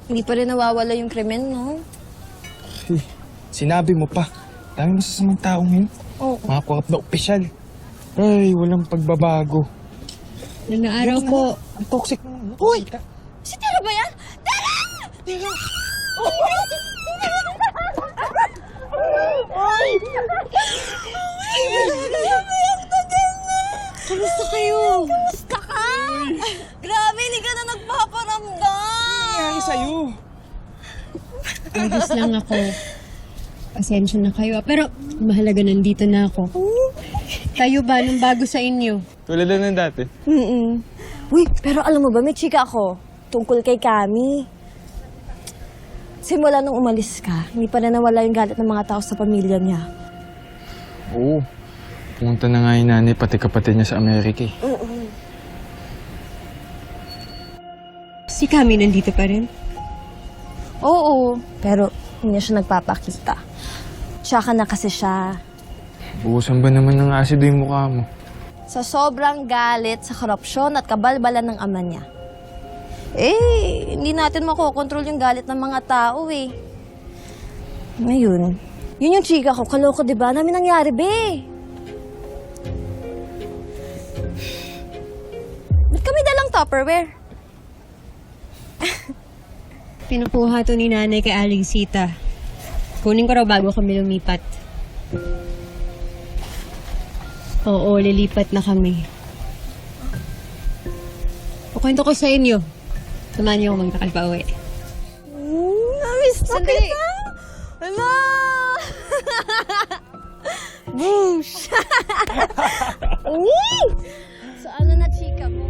Hindi pa rin nawawala yung krimen, no? Eh, sinabi mo pa. Dami masasamang tao ngayon. Oo. Mga korap na opisyal. Ay, walang pagbabago. Noong araw po, Ang toxic mo. Uy! Si Tera ba yan? Tera! Teka! kamusta kayo? Basta ka! Grabe, hindi ka na nagpaparamdam! Nangyari sa'yo. Ayos lang ako. Pasensya na kayo. Pero mahalaga nandito na ako. Kayo ba, nung bago sa inyo? Tulad na ng dati. Uy, pero alam mo ba, may chika ako tungkol kay Kami. Simula nung umalis ka, hindi pa na nawala yung galit ng mga tao sa pamilya niya. Oo. Pumunta na nga yung nanay, pati kapatid niya sa Amerika eh. Si Kami nandito pa rin? Oo, pero hindi siya nagpapakita. Tsaka na kasi siya. Buusan ba naman ng asido yung mukha mo? Sa sobrang galit sa korupsyon at kabalbalan ng ama niya. Eh, hindi natin makokontrol yung galit ng mga tao eh. Ngayon, yun yung chika ko. Kaloko, di ba? Namin nangyari, be. Ba't kami dalang Tupperware? Pinukuha to ni nanay kay Aling Sita. Kunin ko raw bago kami lumipat. Oo, lilipat na kami. Kukwento ko sa inyo. Samahan niyo ako magtakal pa uwi. Namiss na kita. Hala! Boosh! Uy! So ano na chika mo?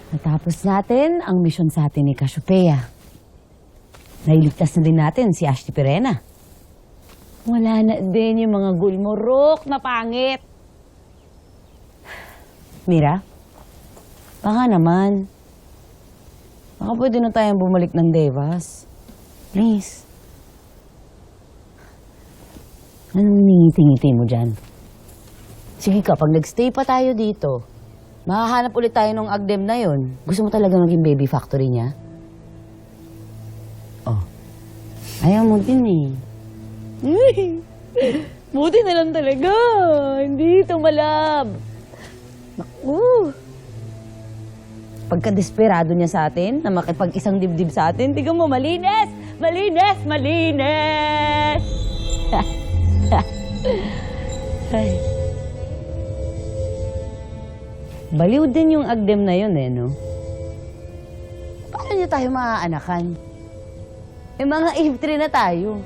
Natapos natin ang misyon sa atin ni Cassiopeia. Nailigtas na din natin si Ashley Perena. Wala na din yung mga gulmurok na pangit. Mira, baka naman. Baka pwede na tayong bumalik ng Devas. Please. Anong ngiti-ngiti mo dyan? Sige ka, pag nagstay pa tayo dito, makahanap ulit tayo ng Agdem na yon. Gusto mo talaga maging baby factory niya? Oh. Ayaw mo din eh. Buti na lang talaga. Hindi tumalab. Naku. Pagka-desperado niya sa atin, na makipag-isang dibdib sa atin, tignan mo, malinis! Malinis! Malinis! Ay. Baliw din yung Agdem na yun eh, no? Paano niya tayo maaanakan? Eh, mga Eve 3 na tayo.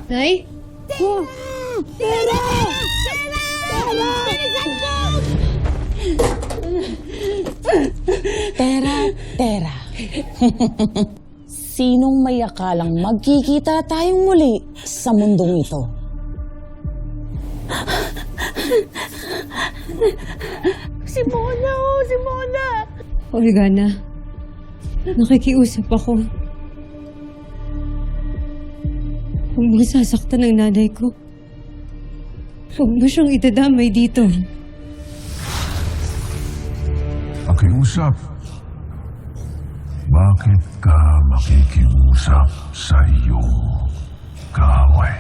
Nay? Oh. Tera. Sinong may akalang magkikita tayong muli sa mundong ito? Si Mona! Oligana, nakikiusap ako. Huwag mo sasaktan ng nanay ko. Huwag mo siyang itadamay dito. Makiusap? Bakit ka makikiusap sa iyong kaaway?